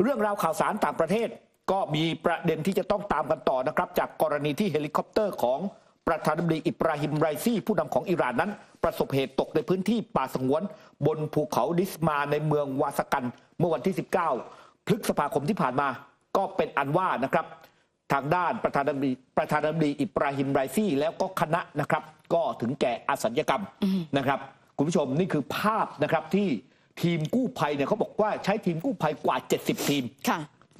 เรื่องราวข่าวสารต่างประเทศก็มีประเด็นที่จะต้องตามกันต่อนะครับจากกรณีที่เฮลิคอปเตอร์ของประธานาธิบดีอิบราฮิมไรซีผู้นำของอิหร่านนั้นประสบเหตุตกในพื้นที่ป่าสงวนบนภูเขาดิสมาในเมืองวาสกันเมื่อวันที่ 19 พฤษภาคมที่ผ่านมาก็เป็นอันว่านะครับทางด้านประธานาธิบดีอิบราฮิมไรซีแล้วก็คณะนะครับก็ถึงแก่อสัญกรรมนะครับคุณผู้ชมนี่คือภาพนะครับที่ทีมกู้ภัยเนี่ยเขาบอกว่าใช้ทีมกู้ภัยกว่า70ทีม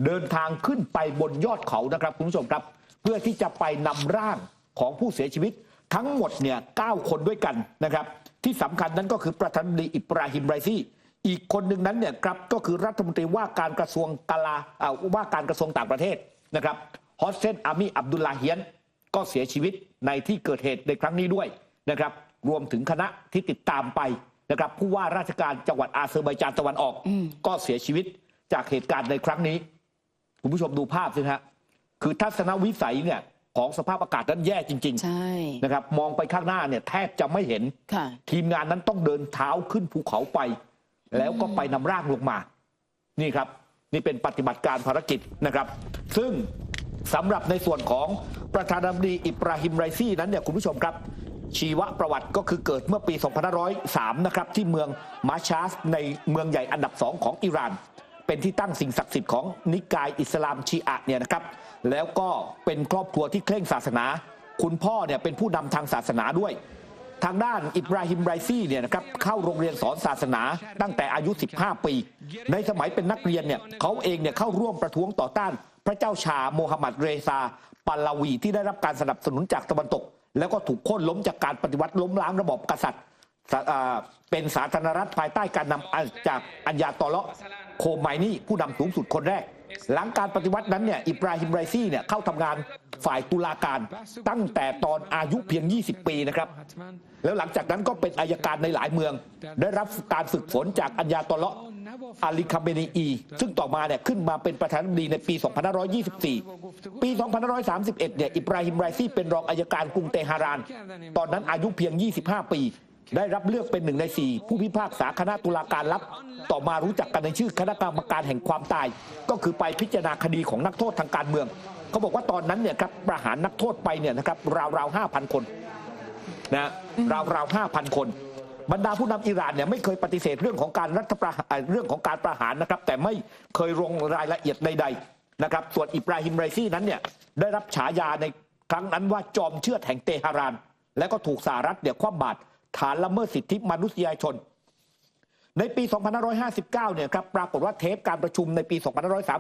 เดินทางขึ้นไปบนยอดเขานะครับคุณผู้ชมครับเพื่อที่จะไปนำร่างของผู้เสียชีวิตทั้งหมดเนี่ย9คนด้วยกันนะครับที่สำคัญนั้นก็คือประธานาธิบดีอิบราฮิมไรซีอีกคนหนึ่งนั้นเนี่ยครับก็คือรัฐมนตรีว่าการกระทรวงต่างประเทศนะครับฮอสเซนอามีอับดุลลาเฮียนก็เสียชีวิตในที่เกิดเหตุในครั้งนี้ด้วยนะครับรวมถึงคณะที่ติดตามไปนะครับผู้ว่าราชการจังหวัดอาเซอร์ไบจานตะวันออกก็เสียชีวิตจากเหตุการณ์ในครั้งนี้คุณผู้ชมดูภาพสิฮะคือทัศนวิสัยเนี่ยของสภาพอากาศนั้นแย่จริงๆนะครับมองไปข้างหน้าเนี่ยแทบจะไม่เห็นทีมงานนั้นต้องเดินเท้าขึ้นภูเขาไปแล้วก็ไปนำร่างลงมานี่ครับนี่เป็นปฏิบัติการภารกิจนะครับซึ่งสำหรับในส่วนของประธานาธิบดีอิบราฮิมไรซีนั้นเนี่ยคุณผู้ชมครับชีวประวัติก็คือเกิดเมื่อปี2503นะครับที่เมืองมาชาสในเมืองใหญ่อันดับ2ของอิหร่านเป็นที่ตั้งสิ่งศักดิ์สิทธิ์ของนิกายอิสลามชีอะห์เนี่ยนะครับแล้วก็เป็นครอบครัวที่เคร่งศาสนาคุณพ่อเนี่ยเป็นผู้นำทางศาสนาด้วยทางด้านอิบราฮิมไรซีเนี่ยนะครับเข้าโรงเรียนสอนศาสนาตั้งแต่อายุ15ปีในสมัยเป็นนักเรียนเนี่ยเขาเองเนี่ยเข้าร่วมประท้วงต่อต้านพระเจ้าชาโมฮัมหมัดเรซาปาลาวีที่ได้รับการสนับสนุนจากตะวันตกแล้วก็ถูกโค่นล้มจากการปฏิวัติล้มล้างระบอบกษัตริย์เป็นสาธารณรัฐภายใต้การนำจากอัญญาตอเลาะโคไมนีผู้นำสูงสุดคนแรกหลังการปฏิวัตินั้นเนี่ยอิบราฮิมไรซีเนี่ยเข้าทำงานฝ่ายตุลาการตั้งแต่ตอนอายุเพียง20ปีนะครับแล้วหลังจากนั้นก็เป็นอัยการในหลายเมืองได้รับการฝึกฝนจากอัญญาตอเลาะอาลีคาเมนีอีซึ่งต่อมาเนี่ยขึ้นมาเป็นประธานาธิบดีในปี2524ปี2531เนี่ยอิบราฮิมไรซีเป็นรองอัยการกรุงเตหะรานตอนนั้นอายุเพียง25ปีได้รับเลือกเป็น1 ใน 4ผู้พิพากษาคณะตุลาการลับต่อมารู้จักกันในชื่อคณะกรรมการแห่งความตายก็คือไปพิจารณาคดีของนักโทษทางการเมืองเขาบอกว่าตอนนั้นเนี่ยครับประหารนักโทษไปเนี่ยนะครับราวๆ 5,000 คนนะราวๆ 5,000 คนบรรดาผู้นำอิหร่านเนี่ยไม่เคยปฏิเสธเรื่องของการประหารนะครับแต่ไม่เคยลงรายละเอียดใดๆนะครับส่วนอิบราฮิมไรซีนั้นเนี่ยได้รับฉายาในครั้งนั้นว่าจอมเชือดแห่งเตหะรานและก็ถูกสหรัฐเนี่ยคว่ำบาตรฐานละเมิดสิทธิมนุษยชนในปี 2559 เนี่ยครับปรากฏว่าเทปการประชุมในปี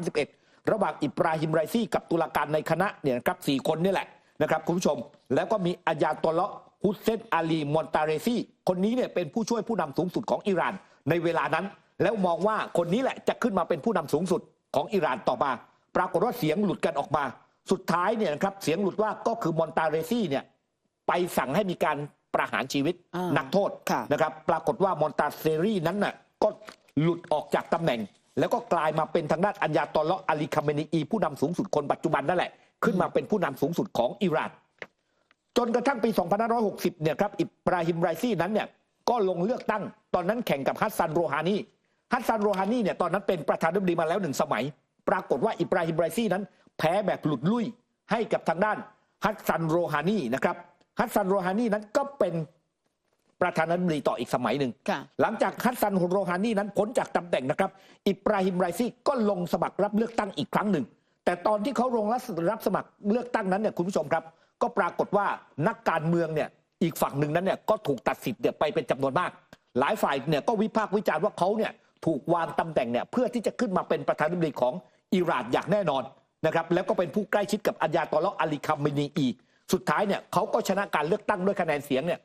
2531 ระหว่างอิบราฮิมไรซีกับตุลาการในคณะเนี่ยครับ4 คนนี่แหละนะครับคุณผู้ชมแล้วก็มีอัญญาตอเลาะฮุสเซนอาลีมอนตาเรซีคนนี้เนี่ยเป็นผู้ช่วยผู้นำสูงสุดของอิหร่านในเวลานั้นแล้วมองว่าคนนี้แหละจะขึ้นมาเป็นผู้นำสูงสุดของอิหร่านต่อมาปรากฏว่าเสียงหลุดกันออกมาสุดท้ายเนี่ยครับเสียงหลุดว่าก็คือมอนตาเรซีเนี่ยไปสั่งให้มีการประหารชีวิตนักโทษนะครับปรากฏว่ามอนตาเซรีนั้นน่ะก็หลุดออกจากตำแหน่งแล้วก็กลายมาเป็นทางด้านอัญญาตอเลาะอาลีคาเมนีอีผู้นำสูงสุดคนปัจจุบันนั่นแหละขึ้นมาเป็นผู้นำสูงสุดของอิหร่านจนกระทั่งปี 2560 เนี่ยครับอิบราฮิมไรซีนั้นเนี่ยก็ลงเลือกตั้งตอนนั้นแข่งกับฮัสซันโรฮานีเนี่ยตอนนั้นเป็นประธานาธิบดีมาแล้ว1 สมัยปรากฏว่าอิบราฮิมไรซีนั้นแพ้แบบหลุดลุ่ยให้กับทางด้านฮัสซันโรฮานีนะครับฮัสซันโรฮานีนั้นก็เป็นประธานาธิบดีต่ออีกสมัยหนึ่งหลังจากฮัสซันโรฮานีนั้นพ้นจากตำแหน่งนะครับอิบราฮิมไรซีก็ลงสมัครรับเลือกตั้งอีกครั้งหนึ่งแต่ตอนที่เขาลงรับสมัครเลือกตั้งนั้นเนี่ยคุณผู้ชมครับก็ปรากฏว่านักการเมืองเนี่ยอีกฝั่งหนึ่งนั้นเนี่ยก็ถูกตัดสิทธิ์ไปเป็นจำนวนมากหลายฝ่ายเนี่ยก็วิพากษ์วิจารณ์ว่าเขาเนี่ยถูกวางตำแหน่งเนี่ยเพื่อที่จะขึ้นมาเป็นประธานาธิบดีของอิหร่านอย่างแน่นอนนะครับแล้วก็เป็นผู้ใกล้ชิดกับอัญญาตอเลาะอาลีคาเมนีอีสุดท้ายเนี่ยเขาก็ชนะการเลือกตั้งด้วยคะแนนเสียงเนี่ย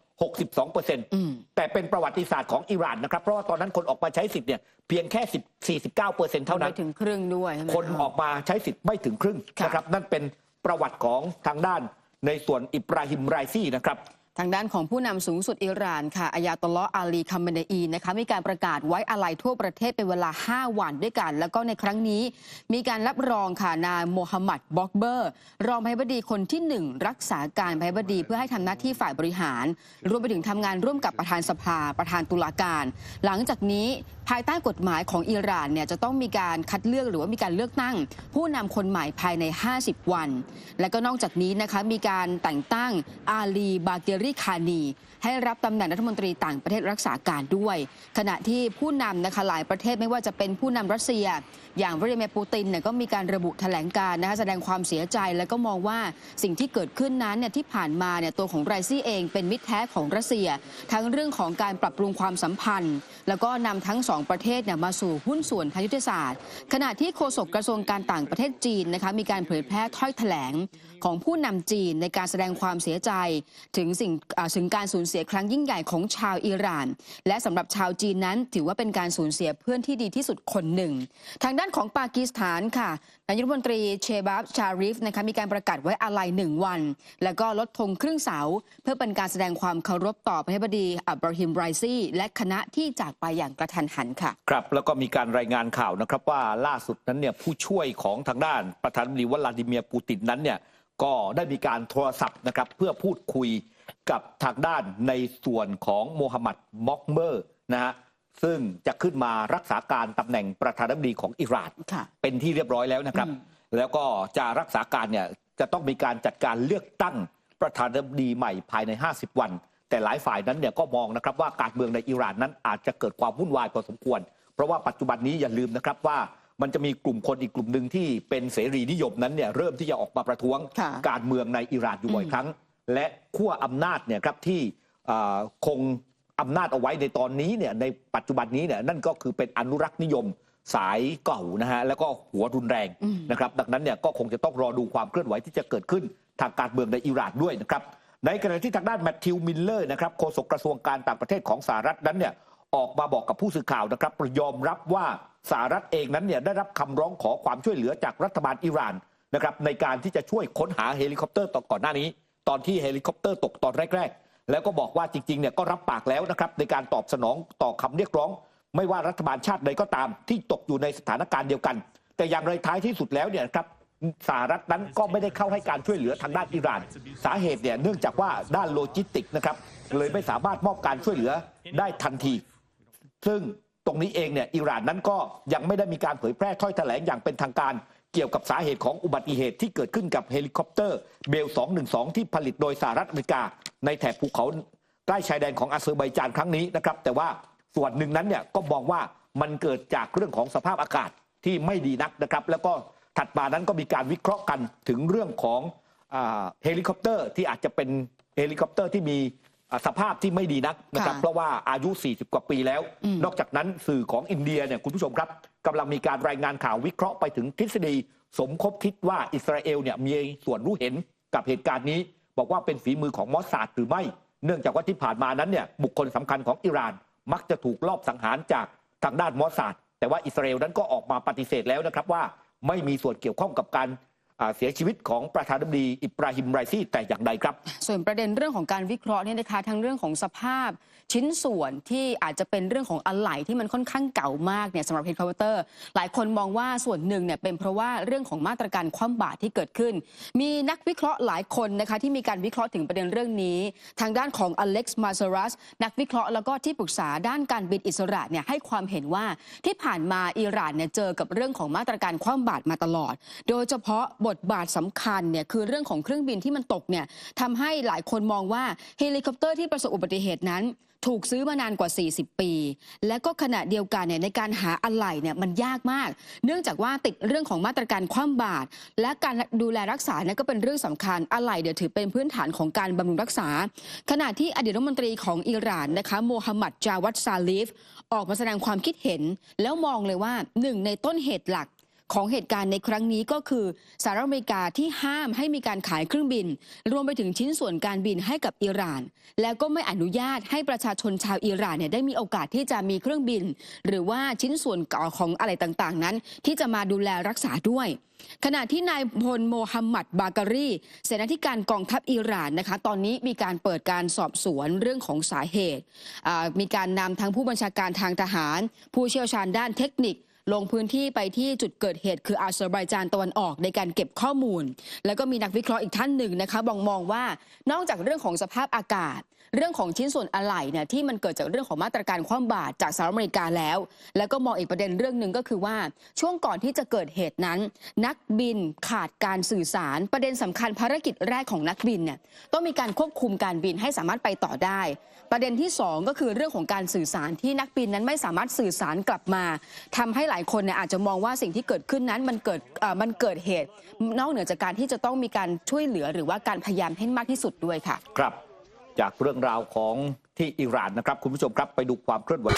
62% แต่เป็นประวัติศาสตร์ของอิหร่านนะครับเพราะว่าตอนนั้นคนออกมาใช้สิทธิ์เนี่ยเพียงแค่49%เท่านั้นไม่ถึงครึ่งด้วยคนออกมาใช้สิทธิ์ไม่ถึงครึ่งนะครับนั่นเป็นประวัติของทางด้านในส่วนอิบราฮิมไรซีนะครับทางด้านของผู้นำสูงสุดอิหร่านค่ะอัยาตอเลาะอาลีคาเมเนอีนะคะมีการประกาศไว้อาลัยทั่วประเทศเป็นเวลา5 วันด้วยกันแล้วก็ในครั้งนี้มีการรับรองค่ะนายโมฮัมหมัดบ็อกเบอร์รองอธิบดีคนที่1รักษาการอธิบดีเพื่อให้ทำหน้าที่ฝ่ายบริหารรวมไปถึงทำงานร่วมกับประธานสภาประธานตุลาการหลังจากนี้ ภายใต้กฎหมายของอิหร่านเนี่ยจะต้องมีการคัดเลือกหรือว่ามีการเลือกตั้งผู้นำคนใหม่ภายใน 50 วัน และก็นอกจากนี้นะคะมีการแต่งตั้งอาลีบาเกรีคานีให้รับตำแหน่งรัฐมนตรีต่างประเทศรักษาการด้วย ขณะที่ผู้นำนะคะหลายประเทศไม่ว่าจะเป็นผู้นำรัสเซียอย่างวลาดิเมียร์ปูตินเนี่ยก็มีการระบุแถลงการณ์นะคะแสดงความเสียใจแล้วก็มองว่าสิ่งที่เกิดขึ้นนั้นเนี่ยที่ผ่านมาเนี่ยตัวของไรซี่เองเป็นมิตรแท้ของรัสเซียทั้งเรื่องของการปรับปรุงความสัมพันธ์แล้วก็นำทั้งสองประเทศเนี่ยมาสู่หุ้นส่วนทางยุทธศาสตร์ขณะที่โฆษกกระทรวงการต่างประเทศจีนนะคะมีการเผยแพร่ถ้อยแถลงของผู้นำจีนในการแสดงความเสียใจถึงการสูญเสียครั้งยิ่งใหญ่ของชาวอิหร่านและสำหรับชาวจีนนั้นถือว่าเป็นการสูญเสียเพื่อนที่ดีที่สุดคนหนึ่งทางด้านของปากีสถานค่ะนายกรัฐมนตรีเชบาบชาริฟนะคะมีการประกาศไว้อาลัย1 วันแล้วก็ลดธงครึ่งเสาเพื่อเป็นการแสดงความเคารพต่อประธานาธิบดีอับราฮิมไรซี่และคณะที่จากไปอย่างกระทันหันค่ะครับแล้วก็มีการรายงานข่าวนะครับว่าล่าสุดนั้นเนี่ยผู้ช่วยของทางด้านประธานาธิบดีวลาดิเมียร์ปูตินนั้นเนี่ยก็ได้มีการโทรศัพท์นะครับเพื่อพูดคุยกับทางด้านในส่วนของโมฮัมหมัดม็อกเมอร์นะฮะซึ่งจะขึ้นมารักษาการตำแหน่งประธานาธิบดีของอิหร่านเป็นที่เรียบร้อยแล้วนะครับแล้วก็จะรักษาการเนี่ยจะต้องมีการจัดการเลือกตั้งประธานาธิบดีใหม่ภายใน50 วันแต่หลายฝ่ายนั้นเนี่ยก็มองนะครับว่าการเมืองในอิหร่านนั้นอาจจะเกิดความวุ่นวายพอสมควรเพราะว่าปัจจุบันนี้อย่าลืมนะครับว่ามันจะมีกลุ่มคนอีกกลุ่มหนึ่งที่เป็นเสรีนิยมนั้นเนี่ยเริ่มที่จะออกมาประท้วงการเมืองในอิหร่านอยู่บ่อยครั้งและขั้วอำนาจเนี่ยครับที่คงอำนาจเอาไว้ในตอนนี้เนี่ยในปัจจุบันนี้เนี่ยนั่นก็คือเป็นอนุรักษ์นิยมสายเก่านะฮะแล้วก็หัวรุนแรงนะครับดังนั้นเนี่ยก็คงจะต้องรอดูความเคลื่อนไหวที่จะเกิดขึ้นทางการเมืองในอิหร่านด้วยนะครับในขณะที่ทางด้านแมทธิวมิลเลอร์นะครับโฆษกกระทรวงการต่างประเทศของสหรัฐนั้นเนี่ยออกมาบอกกับผู้สื่อข่าวนะครับยอมรับว่าสหรัฐเองนั้นเนี่ยได้รับคำร้องขอความช่วยเหลือจากรัฐบาลอิหร่านนะครับในการที่จะช่วยค้นหาเฮลิคอปเตอร์ก่อนหน้านี้ตอนที่เฮลิคอปเตอร์ตกตอนแรกๆแล้วก็บอกว่าจริงๆเนี่ยก็รับปากแล้วนะครับในการตอบสนองต่อคำเรียกร้องไม่ว่ารัฐบาลชาติใดก็ตามที่ตกอยู่ในสถานการณ์เดียวกันแต่อย่างไรท้ายที่สุดแล้วเนี่ยครับสหรัฐนั้นก็ไม่ได้เข้าให้การช่วยเหลือทางด้านอิหร่านสาเหตุเนี่ยเนื่องจากว่าด้านโลจิสติกนะครับเลยไม่สามารถมอบการช่วยเหลือได้ทันทีซึ่งตรงนี้เองเนี่ยอิหร่านนั้นก็ยังไม่ได้มีการเผยแพร่ถ้อยแถลงอย่างเป็นทางการเกี่ยวกับสาเหตุของอุบัติเหตุที่เกิดขึ้นกับเฮลิคอปเตอร์เบล 212 ที่ผลิตโดยสหรัฐอเมริกาในแถบภูเขาใกล้ชายแดนของอาเซอร์ไบจานครั้งนี้นะครับแต่ว่าส่วนหนึ่งนั้นเนี่ยก็มองว่ามันเกิดจากเรื่องของสภาพอากาศที่ไม่ดีนักนะครับแล้วก็ถัดมานั้นก็มีการวิเคราะห์กันถึงเรื่องของเฮลิคอปเตอร์ที่อาจจะเป็นเฮลิคอปเตอร์ที่มีสภาพที่ไม่ดีนักนะครับเพราะว่าอายุ40 กว่าปีแล้วนอกจากนั้นสื่อของอินเดียเนี่ยคุณผู้ชมครับกำลังมีการรายงานข่าววิเคราะห์ไปถึงทฤษฎีสมคบคิดว่าอิสราเอลเนี่ยมีส่วนรู้เห็นกับเหตุการณ์นี้บอกว่าเป็นฝีมือของมอสซาดหรือไม่เนื่องจากว่าที่ผ่านมานั้นเนี่ยบุคคลสำคัญของอิหร่านมักจะถูกลอบสังหารจากทางด้านมอสซาดแต่ว่าอิสราเอลนั้นก็ออกมาปฏิเสธแล้วนะครับว่าไม่มีส่วนเกี่ยวข้องกับการเสียชีวิตของประธานาธิบดีอิบราฮิมไรซี่แต่อย่างใดครับส่วนประเด็นเรื่องของการวิเคราะห์เนี่ยนะคะทั้งเรื่องของสภาพชิ้นส่วนที่อาจจะเป็นเรื่องของอะไหล่ที่มันค่อนข้างเก่ามากเนี่ยสำหรับเฮลิคอปเตอร์หลายคนมองว่าส่วนหนึ่งเนี่ยเป็นเพราะว่าเรื่องของมาตรการคว่ำบาตรที่เกิดขึ้นมีนักวิเคราะห์หลายคนนะคะที่มีการวิเคราะห์ถึงประเด็นเรื่องนี้ทางด้านของอเล็กซ์มาซารัสนักวิเคราะห์แล้วก็ที่ปรึกษาด้านการบินอิสระเนี่ยให้ความเห็นว่าที่ผ่านมาอิหร่านเนี่ยเจอกับเรื่องของมาตรการคว่ำบาตรมาตลอดโดยเฉพาะบทบาทสำคัญเนี่ยคือเรื่องของเครื่องบินที่มันตกเนี่ยทำให้หลายคนมองว่าเฮลิคอปเตอร์ที่ประสบอุบัติเหตุนั้นถูกซื้อมานานกว่า40 ปีและก็ขณะเดียวกันเนี่ยในการหาอะไหล่เนี่ยมันยากมากเนื่องจากว่าติดเรื่องของมาตรการคว่ำบาตรและการดูแลรักษาเนี่ยก็เป็นเรื่องสำคัญอะไหล่เดี๋ยวถือเป็นพื้นฐานของการบำรุงรักษาขณะที่อดีตรัฐมนตรีของอิหร่านนะคะโมฮัมหมัดจาวัดซาลิฟออกมาแสดงความคิดเห็นแล้วมองเลยว่าหนึ่งในต้นเหตุหลักของเหตุการณ์ในครั้งนี้ก็คือสหรัฐอเมริกาที่ห้ามให้มีการขายเครื่องบินรวมไปถึงชิ้นส่วนการบินให้กับอิหร่านแล้วก็ไม่อนุญาตให้ประชาชนชาวอิหร่านเนี่ยได้มีโอกาสที่จะมีเครื่องบินหรือว่าชิ้นส่วนของอะไรต่างๆนั้นที่จะมาดูแลรักษาด้วยขณะที่นายพลโมฮัมหมัดบาการีเสนาธิการกองทัพอิหร่านนะคะตอนนี้มีการเปิดการสอบสวนเรื่องของสาเหตุมีการนำทั้งผู้บัญชาการทางทหารผู้เชี่ยวชาญด้านเทคนิค ลงพื้นที่ไปที่จุดเกิดเหตุคืออาเซอร์ไบจานตะวันออกในการเก็บข้อมูลแล้วก็มีนักวิเคราะห์อีกท่านหนึ่งนะคะมองว่านอกจากเรื่องของสภาพอากาศเรื่องของชิ้นส่วนอะไหล่เนี่ยที่มันเกิดจากเรื่องของมาตรการคว่ำบาตรจากสหรัฐอเมริกาแล้วก็มองอีกประเด็นเรื่องหนึ่งก็คือว่าช่วงก่อนที่จะเกิดเหตุนั้นนักบินขาดการสื่อสารประเด็นสำคัญภารกิจแรกของนักบินเนี่ยต้องมีการควบคุมการบินให้สามารถไปต่อได้ประเด็นที่2ก็คือเรื่องของการสื่อสารที่นักบินนั้นไม่สามารถสื่อสารกลับมาทำให้หลายคนเนี่ยอาจจะมองว่าสิ่งที่เกิดขึ้นนั้นมันเกิดเหตุนอกเหนือจากการที่จะต้องมีการช่วยเหลือหรือว่าการพยายามให้มากที่สุดด้วยค่ะครับจากเรื่องราวของที่อิหร่านนะครับคุณผู้ชมครับไปดูความเคลื่อนไหว